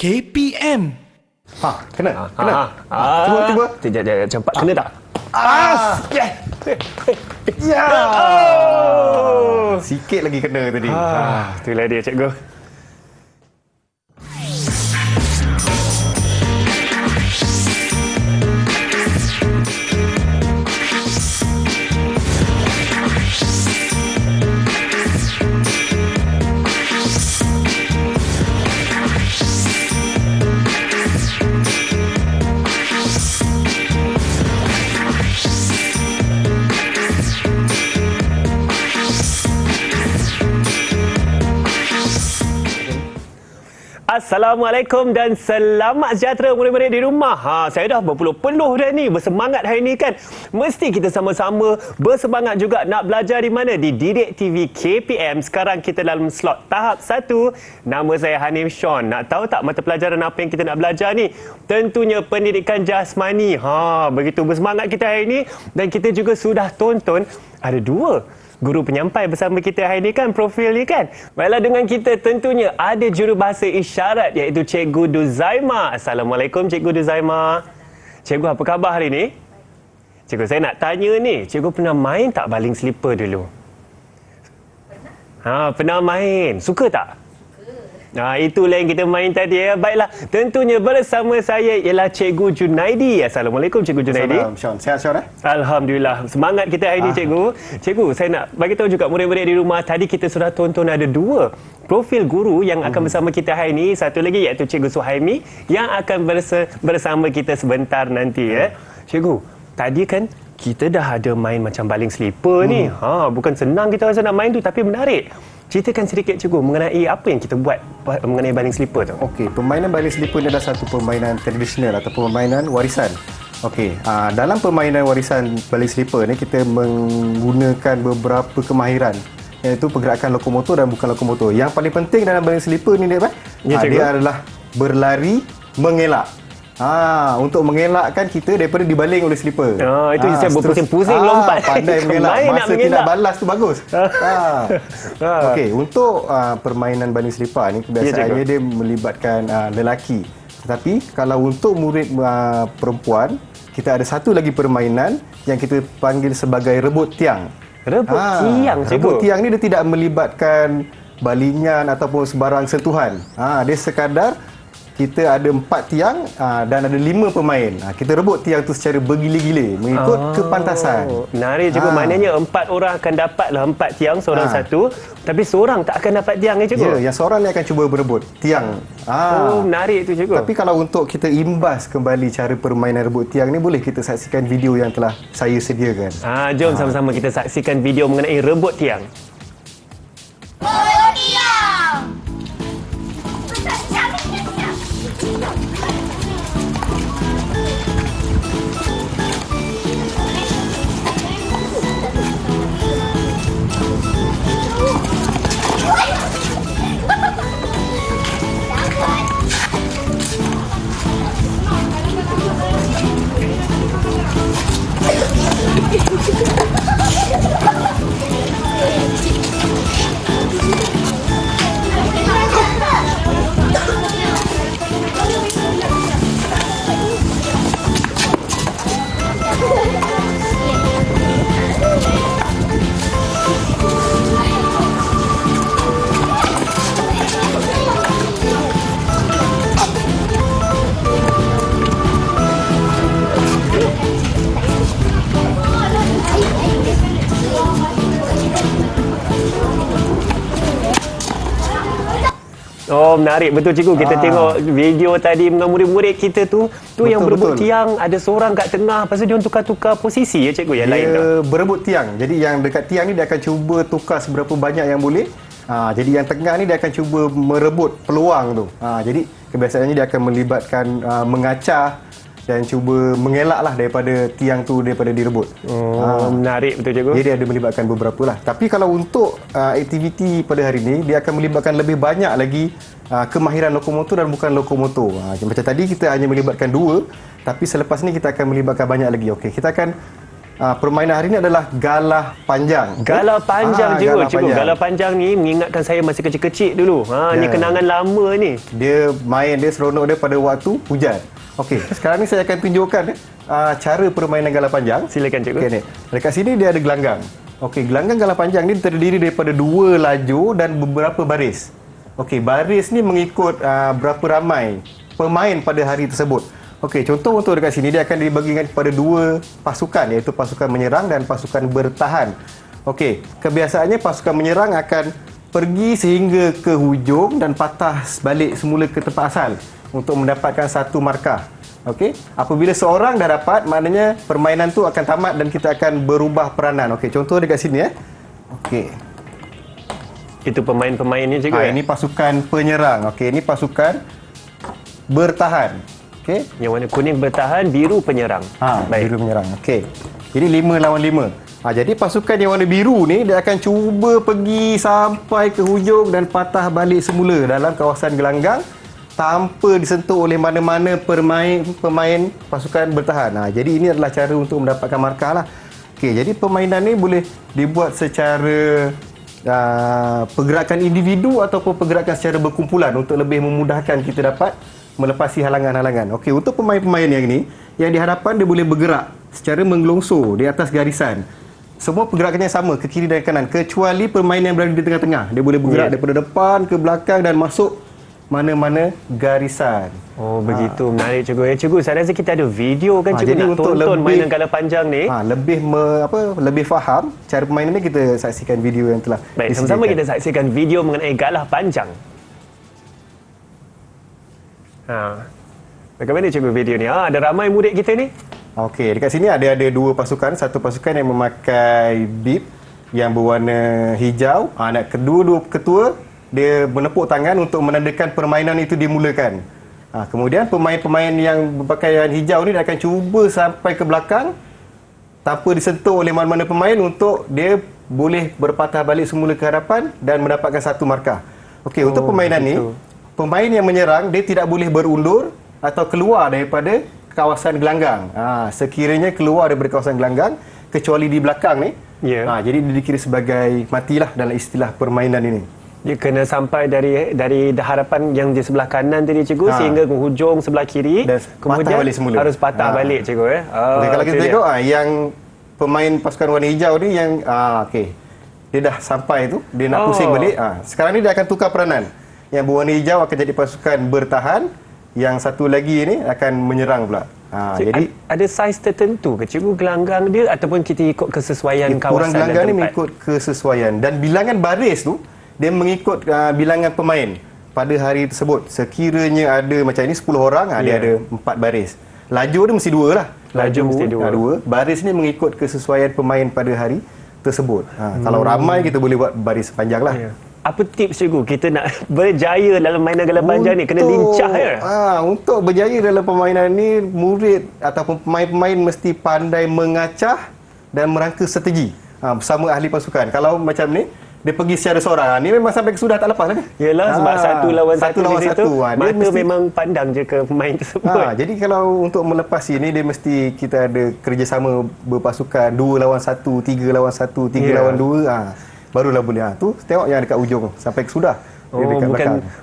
KPM. Kena. Cuba. Cepat kena tak? Ya. Sikit lagi kena tadi. Itulah dia, cikgu. Assalamualaikum dan selamat sejahtera murid-murid di rumah. Saya dah berpeluh-peluh dah ni, bersemangat hari ni kan. Mesti kita sama-sama bersemangat juga nak belajar di mana? Di Didik TV KPM. Sekarang kita dalam slot tahap 1. Nama saya Hanim Sean. Nak tahu tak mata pelajaran apa yang kita nak belajar ni? Tentunya pendidikan jasmani. Begitu bersemangat kita hari ni. Dan kita juga sudah tonton ada 2 guru penyampai bersama kita hari ni kan, profil ni kan. Baiklah, dengan kita tentunya ada jurubahasa isyarat iaitu Cikgu Duzaima. Assalamualaikum Cikgu Duzaima. Cikgu, apa khabar hari ni? Cikgu, saya nak tanya ni, cikgu pernah main tak baling selipar dulu? Pernah main. Suka tak? Itulah yang kita main tadi ya. Baiklah, tentunya bersama saya ialah Cikgu Junaidi. Assalamualaikum Cikgu Junaidi. Assalamualaikum, Sean. Sihat Sean Alhamdulillah. Semangat kita hari ini Cikgu. Cikgu, saya nak bagi tahu juga murid-murid di rumah, tadi kita sudah tonton ada 2 profil guru yang akan bersama kita hari ini. Satu lagi iaitu Cikgu Suhaimi yang akan bersama kita sebentar nanti ya. Cikgu, tadi kan kita dah ada main macam baling selipar ni. Bukan senang kita rasa nak main tu, tapi menarik. Ceritakan sedikit cikgu mengenai apa yang kita buat mengenai baling selipar tu. Okey, permainan baling selipar ni adalah satu permainan tradisional atau permainan warisan. Okey, dalam permainan warisan baling selipar ni kita menggunakan beberapa kemahiran, iaitu pergerakan lokomotor dan bukan lokomotor. Yang paling penting dalam baling selipar ni dia adalah berlari mengelak. Untuk mengelakkan kita daripada dibaling oleh selipar. Itu saya berpusing-pusing lompat. Pandai mengelak. Masa tidak balas tu bagus. Okey, untuk permainan baling selipar ni kebiasaannya dia melibatkan lelaki. Tetapi kalau untuk murid perempuan, kita ada satu lagi permainan yang kita panggil sebagai rebut tiang. Rebut tiang, cikgu. Rebut tiang ni dia tidak melibatkan balingan ataupun sebarang sentuhan. Dia sekadar kita ada 4 tiang dan ada 5 pemain. Kita rebut tiang tu secara bergila-gila mengikut kepantasan. Menarik cikgu. Maknanya 4 orang akan dapatlah 4 tiang, seorang satu. Tapi seorang tak akan dapat tiang cikgu. Ya, yang seorang ni akan cuba berebut tiang. Menarik tu cikgu. Tapi kalau untuk kita imbas kembali cara permainan rebut tiang ni, boleh kita saksikan video yang telah saya sediakan. Jom sama-sama kita saksikan video mengenai rebut tiang. Menarik betul cikgu. Kita tengok video tadi dengan murid-murid kita tu yang berebut tiang, ada seorang kat tengah, lepas tu dia tukar-tukar posisi ya cikgu yang lain tu. Berebut tiang. Jadi yang dekat tiang ni dia akan cuba tukar seberapa banyak yang boleh. Jadi yang tengah ni dia akan cuba merebut peluang tu. Jadi kebiasaannya dia akan melibatkan mengacah dan cuba mengelaklah daripada tiang tu daripada direbut. Menarik betul cikgu. Jadi dia ada melibatkan beberapa lah. Tapi kalau untuk aktiviti pada hari ini, dia akan melibatkan lebih banyak lagi kemahiran lokomotor dan bukan lokomotor. Macam tadi kita hanya melibatkan 2, tapi selepas ni kita akan melibatkan banyak lagi. Okey, kita akan permainan hari ini adalah galah panjang. Galah panjang cikgu. Galah Cikgu, panjang. galah panjang ni mengingatkan saya masa kecil-kecil dulu. Ni kenangan lama ni. Dia seronok dia pada waktu hujan. Okey, sekarang ni saya akan tunjukkan cara permainan galah panjang. Silakan cikgu. Okey ni. Dekat sini dia ada gelanggang. Okey, gelanggang galah panjang ni terdiri daripada 2 lajur dan beberapa baris. Okey, baris ni mengikut berapa ramai pemain pada hari tersebut. Okey, contoh untuk dekat sini dia akan dibagikan kepada 2 pasukan, iaitu pasukan menyerang dan pasukan bertahan. Okey, kebiasaannya pasukan menyerang akan pergi sehingga ke hujung dan patah balik semula ke tempat asal untuk mendapatkan 1 markah. Okey, apabila seorang dah dapat, maknanya permainan tu akan tamat dan kita akan berubah peranan. Okey, contoh dekat sini Okey. Itu pemain-pemain ni cikgu. Ini pasukan penyerang. Okey, ini pasukan bertahan. Okey. Yang warna kuning bertahan, biru penyerang. Biru menyerang. Okey. Jadi 5 lawan 5. Jadi pasukan yang warna biru ni dia akan cuba pergi sampai ke hujung dan patah balik semula dalam kawasan gelanggang tanpa disentuh oleh mana-mana pemain pasukan bertahan. Jadi ini adalah cara untuk mendapatkan markah lah. Okey, jadi permainan ni boleh dibuat secara pergerakan individu ataupun pergerakan secara berkumpulan untuk lebih memudahkan kita dapat melepasi halangan-halangan. Okey, untuk pemain-pemain yang ni, yang diharapkan dia boleh bergerak secara menggelongsor di atas garisan. Semua pergerakannya sama ke kiri dan kanan kecuali pemain yang berada di tengah-tengah. Dia boleh bergerak daripada depan ke belakang dan masuk mana-mana garisan. Oh, begitu. Menarik cikgu. Cikgu, saya rasa kita ada video kan cikgu jadi nak untuk tonton lebih- mainan galah panjang ni. Lebih faham cara permainan ni, kita saksikan video yang telah Baik, sama-sama kita saksikan video mengenai galah panjang. Bagaimana cikgu video ni? Ada ramai murid kita ni. Okey, dekat sini ada 2 pasukan. Satu pasukan yang memakai bib yang berwarna hijau. Kedua-dua ketua dia menepuk tangan untuk menandakan permainan itu dimulakan. Kemudian pemain-pemain yang berpakaian hijau ni dia akan cuba sampai ke belakang tanpa disentuh oleh mana-mana pemain untuk dia boleh berpatah balik semula ke hadapan dan mendapatkan 1 markah. Okey, untuk permainan ni, pemain yang menyerang dia tidak boleh berundur atau keluar daripada kawasan gelanggang. Sekiranya keluar daripada kawasan gelanggang kecuali di belakang ni, jadi dia dikira sebagai matilah dalam istilah permainan ini. Dia kena sampai dari harapan yang di sebelah kanan tadi cikgu sehingga ke hujung sebelah kiri, Dan kemudian patah balik semula. harus patah balik cikgu Okey, kalau kita tengok yang pemain pasukan warna hijau ni yang dia dah sampai tu, dia nak pusing balik. Sekarang ni dia akan tukar peranan. Yang berwarna hijau akan jadi pasukan bertahan, yang satu lagi ni akan menyerang pula. Jadi ada saiz tertentu ke cikgu gelanggang dia ataupun kita ikut kesesuaian kawasan kurang gelanggang dan ni tempat? mengikut kesesuaian dan bilangan baris tu dia mengikut bilangan pemain pada hari tersebut. Sekiranya ada macam ni 10 orang, dia ada 4 baris. Lajur dia mesti 2 lah. Lajur mesti 2. Baris ni mengikut kesesuaian pemain pada hari tersebut. Kalau ramai kita boleh buat baris panjang lah. Apa tips cikgu kita nak berjaya dalam mainan galah panjang ni? Kena lincah ya? Untuk berjaya dalam permainan ni, murid ataupun pemain-pemain mesti pandai mengacah dan merangka strategi bersama ahli pasukan. Kalau macam ni, dia pergi secara seorang, ni memang sampai ke sudah tak lepas lah. Yelah, sebab satu lawan satu di situ, mata mesti, memang pandang je ke pemain tersebut. Jadi kalau untuk melepasi ni, dia mesti kita ada kerjasama berpasukan 2 lawan 1, 3 lawan 1, 3 lawan 2. Barulah boleh. Tu tengok yang dekat ujung sampai ke sudah.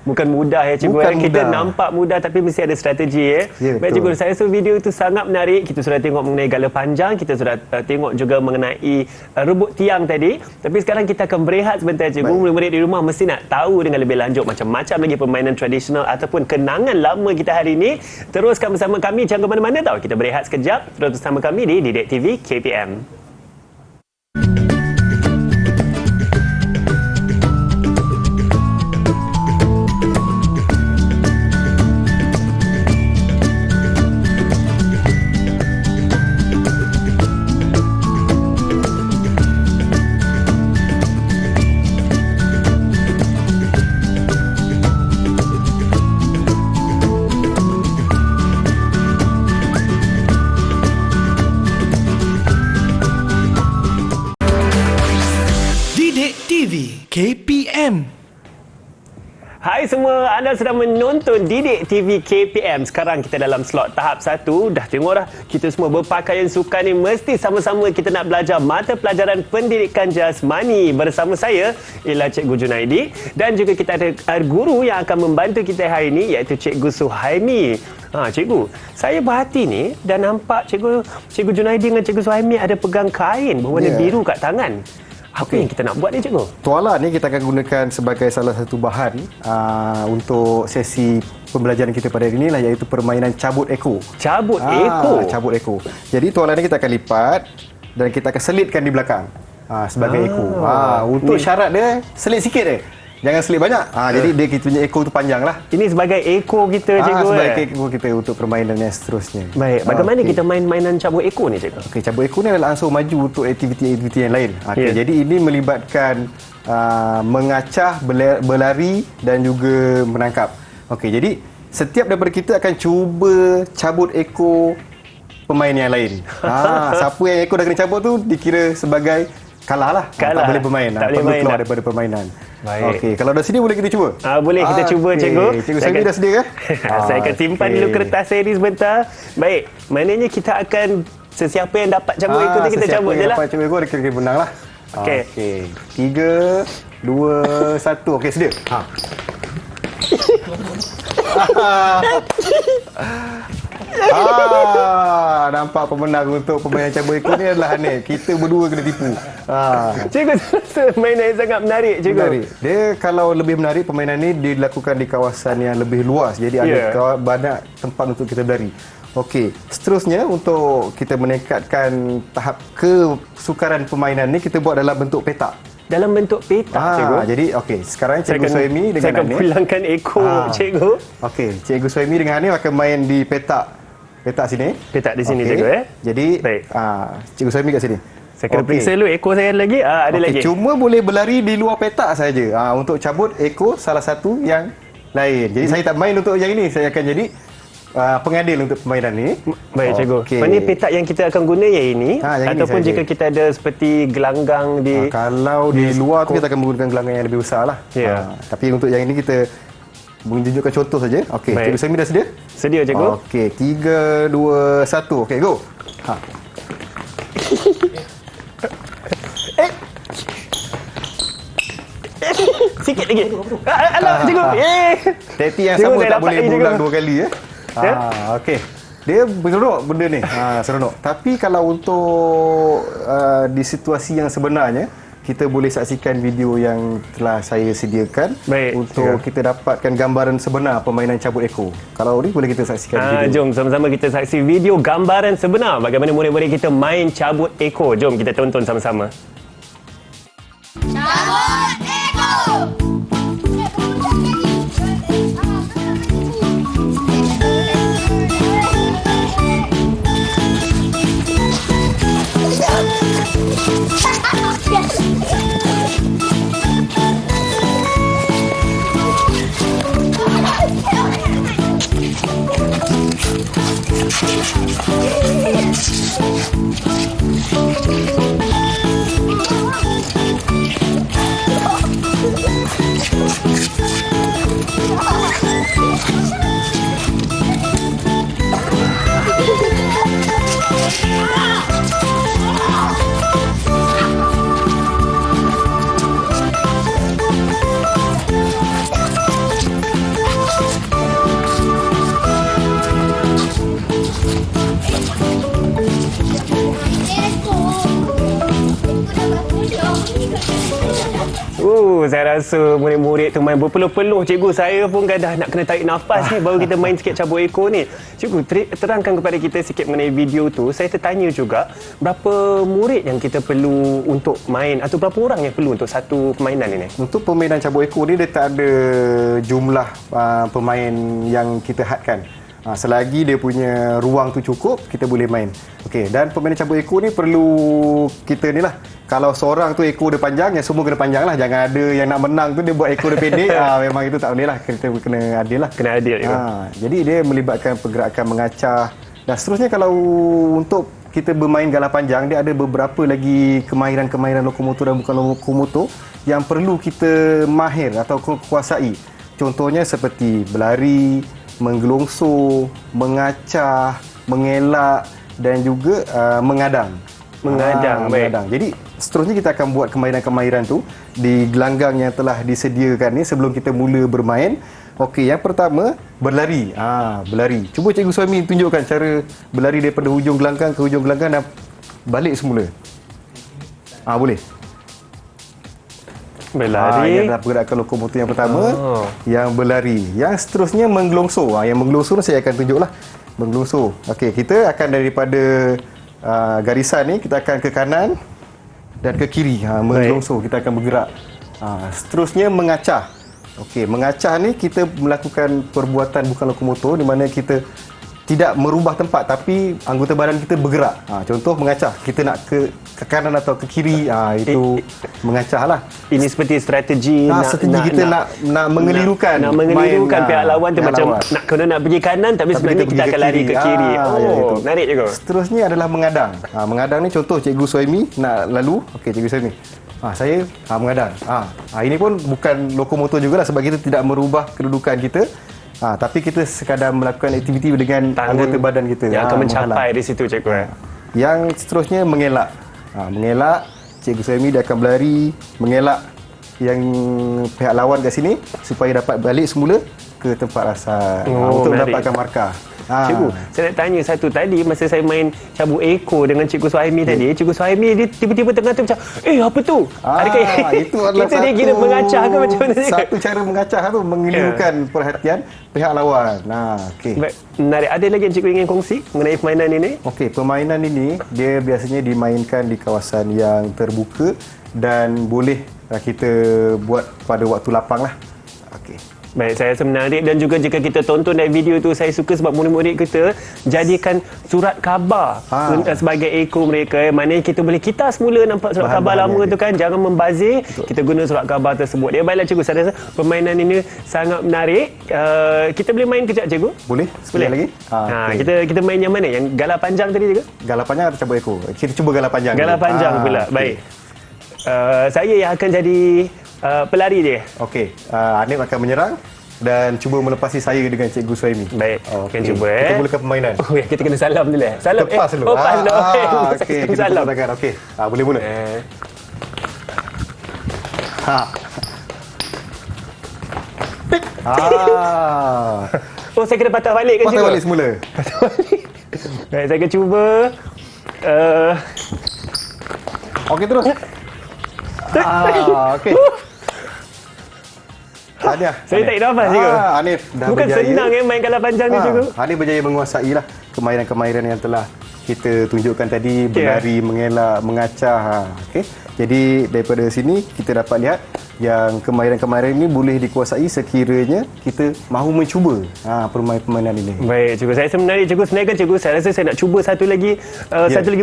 Bukan mudah ya cikgu. Bukan Kita mudah. nampak mudah tapi mesti ada strategi ya. Baik cikgu, saya rasa video itu sangat menarik. Kita sudah tengok mengenai galah panjang, kita sudah tengok juga mengenai rebut tiang tadi. Tapi sekarang kita akan berehat sebentar cikgu. Murid-murid di rumah mesti nak tahu dengan lebih lanjut macam-macam lagi permainan tradisional ataupun kenangan lama kita hari ini. Teruskan bersama kami, jangan ke mana-mana tau. Kita berehat sekejap. Terus bersama kami di Didik TV KPM. Hai semua, anda sedang menonton Didik TV KPM. Sekarang kita dalam slot tahap 1. Dah tengok dah, kita semua berpakaian sukan ni mesti sama-sama kita nak belajar mata pelajaran pendidikan jasmani. Bersama saya ialah Cikgu Junaidi dan juga kita ada guru yang akan membantu kita hari ini iaitu Cikgu Suhaimi. Cikgu, saya berhati ni dan nampak Cikgu Junaidi dengan Cikgu Suhaimi ada pegang kain berwarna biru kat tangan. Apa yang kita nak buat ni, Cikgu? Tuala ni kita akan gunakan sebagai salah satu bahan untuk sesi pembelajaran kita pada hari ini lah, iaitu permainan cabut ekor. Cabut ekor? Cabut ekor. Jadi tuala ni kita akan lipat dan kita akan selitkan di belakang sebagai ekor. Untuk syarat dia, selit sikit je. Jangan selit banyak. Jadi dia kita punya ekor tu panjang lah. Ini sebagai ekor kita, Cikgu. Sebagai ekor kita untuk permainan yang seterusnya. Baik, bagaimana kita main mainan cabut ekor ni, Cikgu? Okey, cabut ekor ni adalah ansur maju untuk aktiviti-aktiviti yang lain. Jadi ini melibatkan mengacah, berlari dan juga menangkap. Okey, jadi setiap daripada kita akan cuba cabut ekor pemain yang lain. Siapa yang ekor dah kena cabut tu dikira sebagai kalah lah. Tak boleh bermain. Perlu keluar daripada permainan. Baik. Okey, kalau dah sedia boleh kita cuba? Boleh kita cuba, Cikgu. Cikgu Sami dah sedia ke? Saya akan simpan dulu kertas saya ni sebentar. Baik, maknanya kita akan sesiapa yang dapat cabut ekor tu kita cabut je lah. Sesiapa yang dapat cabut ekor dia kira menang lah. Okey. 3, 2, 1. Okey, sedia? Nampak pemenang untuk permainan cabut ekor ni adalah Hanif. Kita berdua kena tipu. Cikgu, rasa mainan yang sangat menarik, Cikgu. Menarik. Dia kalau lebih menarik, permainan ni dilakukan di kawasan yang lebih luas. Jadi ada banyak tempat untuk kita berlari. Okey, seterusnya untuk kita meningkatkan tahap kesukaran permainan ni, kita buat dalam bentuk petak. Dalam bentuk petak, Cikgu. Jadi okey, sekarang Cikgu Suhaimi dengan Hanif. Saya akan pulangkan ekor, Cikgu. Okey, Cikgu Suhaimi dengan Hanif akan main di petak sini. Petak di sini, Cikgu. Jadi, Cikgu Suhaimi kat sini. Saya kena periksa dulu ekor saya lagi. Ada lagi. Cuma boleh berlari di luar petak saja. Untuk cabut ekor salah satu yang lain. Jadi saya tak main untuk yang ini. Saya akan jadi pengadil untuk permainan ni. Baik, Cikgu. Ini petak yang kita akan guna yang ini. Ataupun jika kita ada seperti gelanggang di... kalau di luar tu kita akan menggunakan gelanggang yang lebih besar lah. Tapi untuk yang ini kita menunjukkan contoh saja. Okey, Cikgu Sami dah sedia? Sedia, Cikgu. Okey, 3, 2, 1. Okey, go. Sikit lagi. Alah, Cikgu. Taktik yang sama tak boleh berulang dua kali. Okey. Dia seronok benda ni. Seronok. Tapi kalau untuk di situasi yang sebenarnya, kita boleh saksikan video yang telah saya sediakan untuk kita dapatkan gambaran sebenar permainan cabut ekor. Kalau ni boleh kita saksikan video. Jom sama-sama kita saksi video gambaran sebenar bagaimana murid-murid kita main cabut ekor. Jom kita tonton sama-sama. Cabut ekor. Saya rasa murid-murid tu main berpeluh-peluh, Cikgu. Saya pun dah nak kena tarik nafas ni baru kita main sikit cabut ekor ni. Cikgu, terangkan kepada kita sikit mengenai video tu. Saya tertanya juga, berapa murid yang kita perlu untuk main atau berapa orang yang perlu untuk satu permainan ini? Untuk permainan cabut ekor ni, dia tak ada jumlah pemain yang kita hadkan. Selagi dia punya ruang tu cukup, kita boleh main. Okey, dan permainan cabut ekor ni perlu kita ni lah. Kalau seorang tu ekor dia panjang, yang semua kena panjang lah. Jangan ada yang nak menang tu dia buat ekor dia pendek. Memang itu tak boleh lah. Kita kena adil lah. Kena adil. Jadi dia melibatkan pergerakan mengacah. Dan seterusnya kalau untuk kita bermain galah panjang, dia ada beberapa lagi kemahiran-kemahiran lokomotor dan bukan lokomotor yang perlu kita mahir atau kuasai. Contohnya seperti berlari, menggelongsor, mengacah, mengelak dan juga mengadang. Baik. Jadi seterusnya kita akan buat kemahiran-kemahiran tu di gelanggang yang telah disediakan ni sebelum kita mula bermain. Okey, yang pertama berlari. Berlari. Cuba Cikgu Suhaimi tunjukkan cara berlari daripada hujung gelanggang ke hujung gelanggang dan balik semula. Boleh. Berlari. Yang adalah pergerakan lokomotor yang pertama. Yang berlari. Yang seterusnya menggelongsor. Yang menggelongsor saya akan tunjuklah. Menggelongsor. Okey, kita akan daripada garisan ni kita akan ke kanan dan ke kiri. Menggelongsor, kita akan bergerak. Seterusnya mengacah. Okey, mengacah ni kita melakukan perbuatan bukan lokomotor di mana kita tidak merubah tempat tapi anggota badan kita bergerak. Contoh mengacah, kita nak ke kanan atau ke kiri, itu mengacah lah. Ini seperti strategi kita nak mengelirukan pihak lawan tu, macam lawan. Nak pergi kanan tapi sebenarnya kita akan lari ke kiri. Menarik juga. Seterusnya adalah mengadang. Mengadang ni contoh Cikgu Suhaimi nak lalu. Okey, Cikgu Suhaimi. Saya mengadang. Ini pun bukan lokomotor jugalah sebab kita tidak merubah kedudukan kita. Tapi kita sekadar melakukan aktiviti dengan anggota badan kita. Yang akan mencapai di situ, Cikgu. Yang seterusnya mengelak. Mengelak, Cikgu Suhaimi dia akan berlari, mengelak yang pihak lawan kat sini supaya dapat balik semula ke tempat asal untuk mendapatkan markah. Cikgu, saya nak tanya satu tadi masa saya main cabut ekor dengan Cikgu Suhaimi tadi, Cikgu Suhaimi dia tiba-tiba tengah tu macam, apa tu? Adakah itu adalah dia kira mengacah ke macam mana? Satu cara mengacah tu mengelirukan perhatian pihak lawan. Okey. Menarik. Ada lagi yang Cikgu ingin kongsi mengenai permainan ini? Okey, permainan ini dia biasanya dimainkan di kawasan yang terbuka dan boleh kita buat pada waktu lapang lah. Okey. Baik, saya rasa menarik dan juga jika kita tonton dari video tu, saya suka sebab murid-murid kita jadikan surat khabar sebagai ekor mereka. Maknanya kita boleh semula nampak surat khabar lama tu kan, jangan membazir. Betul. Kita guna surat khabar tersebut. Baiklah Cikgu, saya rasa permainan ini sangat menarik. Kita boleh main kejap Cikgu? Boleh. Sekali lagi. Okay. Kita main yang mana? Yang galah panjang tadi Cikgu? Galah panjang atau cabut ekor? Kita cuba galah panjang. Galah panjang pula. Okay. Baik. Saya yang akan jadi pelari dia. Okey, Hanif akan menyerang dan cuba melepasi saya dengan Cikgu Suhaimi. Baik, kita cuba. Kita mulakan permainan. Kita kena salam dulu. Salam. Lepas dulu. Lepas dulu. Okey, kita salam. Okey, boleh mula. Saya kena patah balik ke Cikgu? Patah balik semula. Baik, saya akan cuba. Okey, terus. Okey. Tahniah. Saya tak nafas Cikgu. Hanif dah bukan berjaya. Senang main galah panjang ni Cikgu. Hanif berjaya menguasai lah kemahiran-kemahiran yang telah kita tunjukkan tadi, berlari, mengelak, mengacah. Okey. Jadi daripada sini kita dapat lihat yang kemahiran-kemahiran ini boleh dikuasai sekiranya kita mahu mencuba permainan ini. Baik Cikgu, saya rasa menarik Cikgu. Sebenarnya kan Cikgu, saya rasa saya nak cuba satu lagi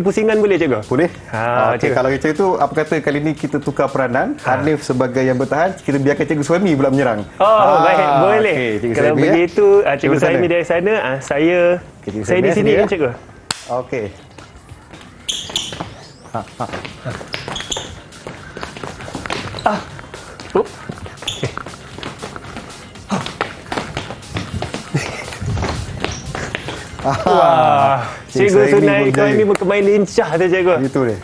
pusingan boleh Cikgu? Boleh. Okay, kalau macam itu, apa kata kali ini kita tukar peranan. Hanif sebagai yang bertahan, kita biarkan Cikgu Suhaimi pula menyerang. Baik, boleh. Okay, kalau Suhaimi, begitu, Cikgu Suhaimi dari sana, saya di sini kan Cikgu? Okey. Wah, Cikgu Sunai kau ini bermain lincah tu Cikgu. Itu dia.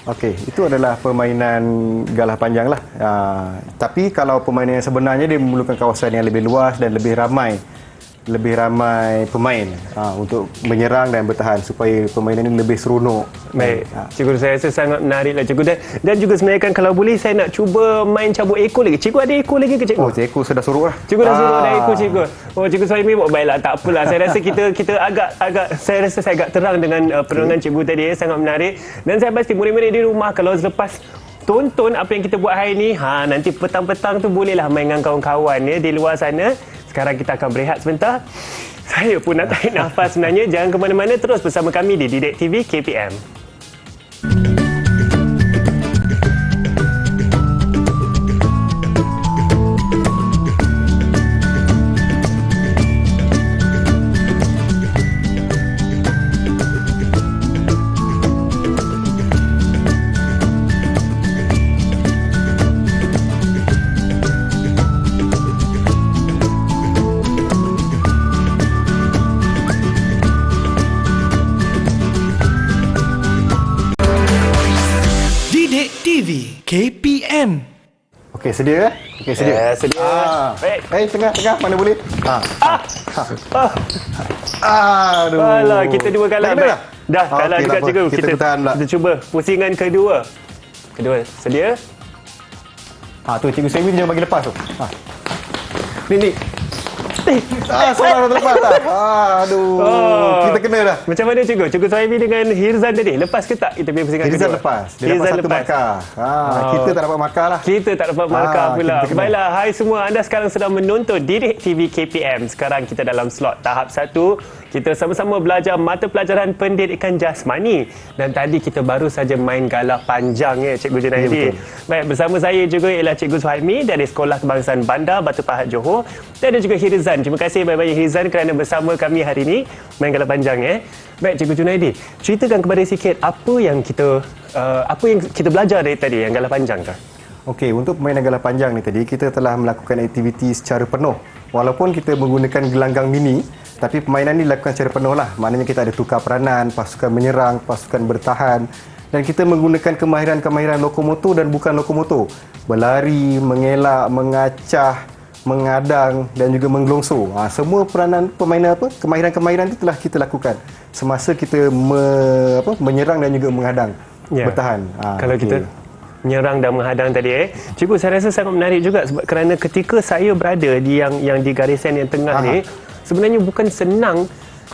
Okey, itu adalah permainan galah panjang lah. Tapi kalau permainan yang sebenarnya dia memerlukan kawasan yang lebih luas dan lebih ramai pemain untuk menyerang dan bertahan supaya permainan ini lebih seronok. Baik, Cikgu, saya rasa sangat menariklah Cikgu. Dan juga sebenarnya kan kalau boleh saya nak cuba main cabut ekor lagi. Cikgu ada ekor lagi ke Cikgu? Ekor sudah suruh lah. Cikgu dah suruh ada ekor Cikgu. Cikgu Suhaimi, baiklah, tak apalah. Saya rasa kita saya agak terang dengan penerangan Cikgu tadi. Sangat menarik. Dan saya pasti murid-murid di rumah kalau selepas tonton apa yang kita buat hari ini, nanti petang-petang tu bolehlah main dengan kawan-kawan di luar sana. Sekarang kita akan berehat sebentar. Saya pun nak tarik nafas sebenarnya. Jangan ke mana-mana, terus bersama kami di Didik TV KPM. KPM. Okey, sedia? Okey, sedia. Sedia. Baik. Tengah. Mana boleh? Aduh. Alah, kita dua kalah. Dah kena dah? Dah kalah Okey, juga tak apa. cikgu. Kita tahan pula. Kita cuba pusingan kedua. Sedia? Tu Cikgu Semi tu jangan bagi lepas tu. Ni. Salah dah terlepas tak? Aduh. Kita kena dah. Macam mana cikgu? Cikgu Suhaimi dengan Hirzan tadi. Lepas ke tak kita punya pusingan Hirzan kedua? lepas. Dia dapat satu markah. Kita tak dapat markah lah. Kita tak dapat markah pula. kita kena. Baiklah, hai semua. Anda sekarang sedang menonton Didik TV KPM. Sekarang kita dalam slot tahap 1. Kita sama-sama belajar mata pelajaran pendidikan jasmani. Dan tadi kita baru saja main galah panjang Cikgu Junaidi. Ya, Baik, bersama saya juga ialah Cikgu Suhaimi dari Sekolah Kebangsaan Bandar Batu Pahat Johor. Dan ada juga Hirzan. Terima kasih banyak-banyak Hirzan kerana bersama kami hari ini main galah panjang. Baik, Cikgu Junaidi, ceritakan kepada sikit apa yang kita belajar dari tadi yang galah panjang tu. Okey, untuk permainan galah panjang ni tadi, kita telah melakukan aktiviti secara penuh. Walaupun kita menggunakan gelanggang mini, tapi permainan ni dilakukan secara penuh lah. Maknanya kita ada tukar peranan, pasukan menyerang, pasukan bertahan. Dan kita menggunakan kemahiran-kemahiran lokomotor dan bukan lokomotor. Berlari, mengelak, mengacah, mengadang dan juga menggelongso. Semua peranan kemahiran-kemahiran itu telah kita lakukan semasa kita menyerang dan juga menghadang, bertahan. Kalau kita menyerang dan menghadang tadi Cikgu, saya rasa sangat menarik juga sebab kerana ketika saya berada di yang di garisan yang tengah ni, sebenarnya bukan senang.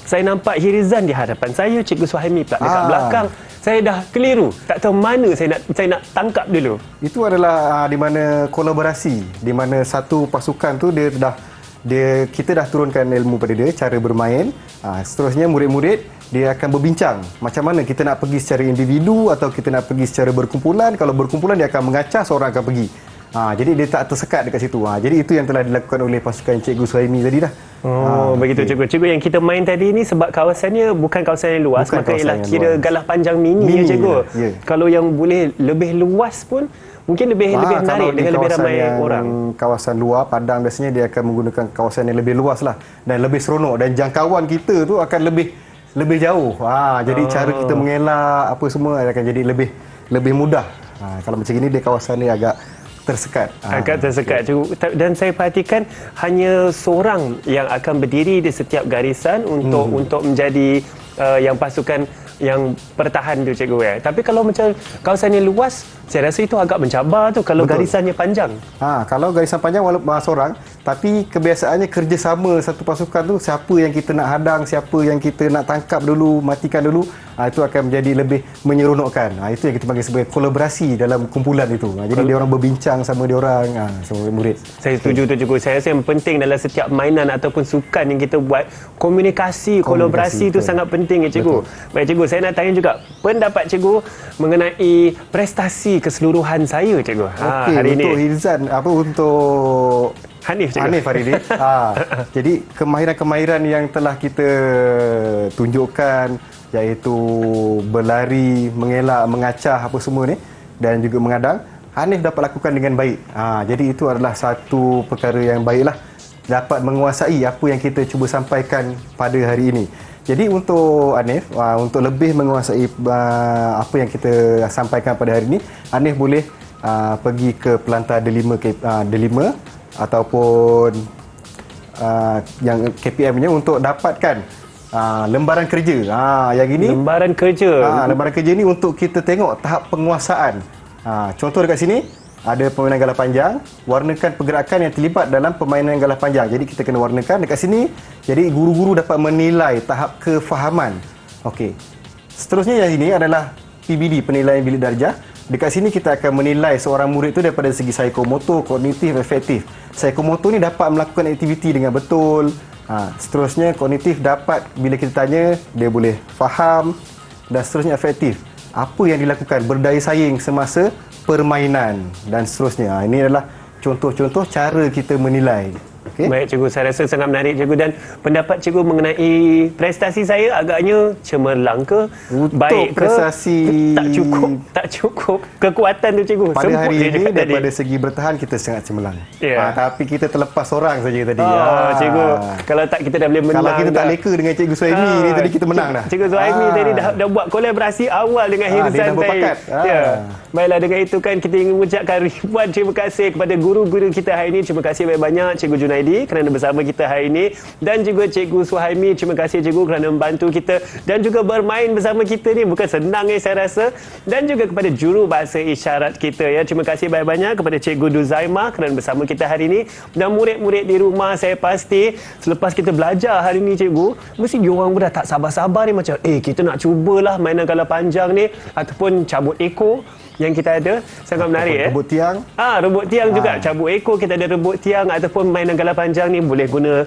Saya nampak Hirzan di hadapan saya, Cikgu Suhaimi pula dekat belakang. Saya dah keliru, tak tahu mana saya nak tangkap dulu. Itu adalah di mana kolaborasi, di mana satu pasukan tu kita dah turunkan ilmu pada dia, cara bermain. Seterusnya murid-murid dia akan berbincang macam mana kita nak pergi secara individu atau kita nak pergi secara berkumpulan. Kalau berkumpulan dia akan mengacah, seorang akan pergi. Jadi dia tak tersekat dekat situ. Jadi itu yang telah dilakukan oleh pasukan Cikgu Suhaimi tadi dah. Begitu cikgu. Cikgu, yang kita main tadi ni sebab kawasannya bukan kawasan yang luas, maka ialah kira luas. Galah panjang mini cikgu. Kalau yang boleh lebih luas pun mungkin lebih menarik dengan lebih ramai orang. Kawasan luar Padang biasanya dia akan menggunakan kawasan yang lebih luas lah dan lebih seronok, dan jangkauan kita tu akan lebih jauh. Jadi cara kita mengelak apa semua akan jadi lebih mudah. Kalau macam ini dia kawasan ni agak tersekat. Cikgu. Dan saya perhatikan hanya seorang yang akan berdiri di setiap garisan untuk menjadi yang pasukan yang pertahan tu cikgu. Tapi kalau macam kawasan yang luas, saya rasa itu agak mencabar tu kalau garisannya panjang. Kalau garisan panjang walaupun seorang, tapi kebiasaannya kerjasama satu pasukan tu, siapa yang kita nak hadang, siapa yang kita nak tangkap dulu, matikan dulu, itu akan menjadi lebih menyeronokkan. Itu yang kita panggil sebagai kolaborasi dalam kumpulan itu. Jadi dia orang berbincang sama dia orang, sama murid. Saya setuju tu cikgu. Saya rasa yang penting dalam setiap mainan ataupun sukan yang kita buat, komunikasi kolaborasi itu sangat penting cikgu. Baik cikgu, saya nak tanya juga pendapat cikgu mengenai prestasi keseluruhan saya cikgu. Hari ini untuk Hirzan untuk Hanif cikgu. Hanif hari ini. Jadi kemahiran-kemahiran yang telah kita tunjukkan, iaitu berlari, mengelak, mengacah apa semua ni dan juga mengadang, Hanif dapat lakukan dengan baik. Jadi itu adalah satu perkara yang baiklah, dapat menguasai apa yang kita cuba sampaikan pada hari ini. Jadi untuk Hanif, untuk lebih menguasai apa yang kita sampaikan pada hari ini, Hanif boleh pergi ke pelantar D5 ataupun yang KPM-nya untuk dapatkan lembaran kerja. Yang ini lembaran kerja. Lembaran kerja ni untuk kita tengok tahap penguasaan. Contoh dekat sini ada permainan galah panjang, warnakan pergerakan yang terlibat dalam permainan galah panjang. Jadi kita kena warnakan dekat sini. Jadi guru-guru dapat menilai tahap kefahaman. Okey. Seterusnya yang ini adalah PBD, penilaian bilik darjah. Dekat sini kita akan menilai seorang murid tu daripada segi psikomotor, kognitif, efektif. Psikomotor ni dapat melakukan aktiviti dengan betul. Seterusnya kognitif dapat, bila kita tanya dia boleh faham, dan seterusnya efektif, apa yang dilakukan, berdaya saing semasa permainan dan seterusnya. Ini adalah contoh-contoh cara kita menilai. Okey. Baik cikgu, saya rasa sangat menarik cikgu, dan pendapat cikgu mengenai prestasi saya agaknya cemerlang ke? Untuk Baik ke? prestasi Tak cukup kekuatan tu cikgu. pada Semput hari dia ini cakap tadi. daripada segi bertahan kita sangat cemerlang. Ya. Tapi kita terlepas seorang saja tadi. Cikgu, kalau tak kita dah boleh menang. Kalau kita tak dah. leka dengan Cikgu Suhaimi ni tadi kita menang dah. Cikgu Zuhaimi tadi dah buat kolaborasi awal dengan dia Hirzan dah berpakat. Ya. Baiklah, dengan itu kan kita ingin mengucapkan ribuan terima kasih kepada guru-guru kita hari ini. Terima kasih banyak-banyak Cikgu Junaidi kerana bersama kita hari ini, dan juga Cikgu Suhaimi, terima kasih Cikgu kerana membantu kita dan juga bermain bersama kita ni bukan senang saya rasa, dan juga kepada juru bahasa isyarat kita ya. Terima kasih banyak-banyak kepada Cikgu Duzaimah kerana bersama kita hari ini, dan murid-murid di rumah. Saya pasti selepas kita belajar hari ni cikgu, mesti diorang pun dah tak sabar-sabar ni, macam kita nak cubalah mainan galah panjang ni ataupun cabut ekor yang kita ada. Sangat menarik Rebut tiang. Rebut tiang juga, cabut ekor, kita ada rebut tiang ataupun mainan galah panjang ni boleh guna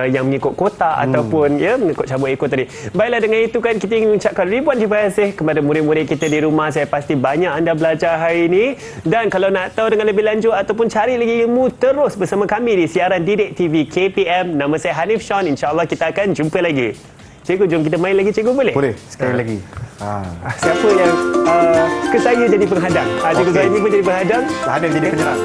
yang mengikut kotak ataupun mengikut cabut ekor tadi. Baiklah, dengan itu kan kita ingin mengucapkan ribuan terima kasih kepada murid-murid kita di rumah. Saya pasti banyak anda belajar hari ini, dan kalau nak tahu dengan lebih lanjut ataupun cari lagi ilmu, terus bersama kami di siaran Didik TV KPM. Nama saya Hanif Sean, insya-Allah kita akan jumpa lagi. Cikgu, jom kita main lagi cikgu, boleh? Boleh, sekali lagi. Siapa yang suka saya jadi penghadang? Cikgu Okey. Zuhaimi pun jadi penghadang. Hanif jadi penyerang.